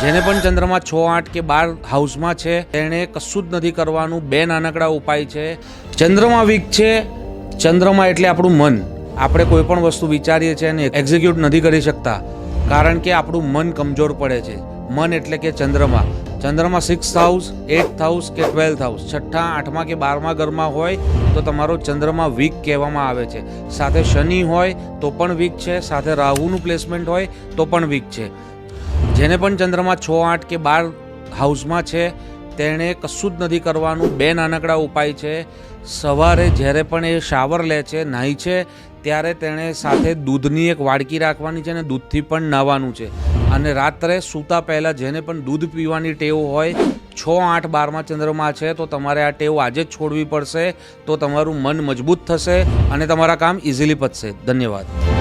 જેને પણ ચંદ્રમાં 6, 8 કે 12 હાઉસમાં છે તેણે કશું જ નથી કરવાનું. 2 નાનકડા ઉપાય છે. ચંદ્રમાં વીક છે. ચંદ્રમાં એટલે આપણું મન. આપણે કોઈ પણ વસ્તુ વિચારીએ છીએ અને એક્ઝિક્યુટ નથી કરી શકતા, કારણ કે આપણું મન કમજોર પડે છે. મન એટલે કે ચંદ્રમાં 6th હાઉસ, 8th હાઉસ કે 12th હાઉસ, 6ઠ્ઠા, 8મા કે 12મા ઘરમાં હોય તો તમારો ચંદ્રમાં વીક કહેવામાં આવે છે. સાથે શનિ હોય તો પણ વીક છે, સાથે રાહુનું પ્લેસમેન્ટ હોય તો પણ વીક છે. જેને પણ ચંદ્રમાં 6, 8 કે 12 હાઉસમાં છે તેણે કશું જ નથી કરવાનું. 2 નાનકડા ઉપાય છે. સવારે જ્યારે પણ એ શાવર લે છે, નાહી છે, ત્યારે તેણે સાથે દૂધની એક વાડકી રાખવાની છે અને દૂધથી પણ નાહવાનું છે. અને રાત્રે સૂતા પહેલાં જેને પણ દૂધ પીવાની ટેવ હોય, 6, 8, 12મા ચંદ્રમાં છે તો તમારે આ ટેવ આજે જ છોડવી પડશે. તો તમારું મન મજબૂત થશે અને તમારા કામ ઇઝીલી પતશે. ધન્યવાદ.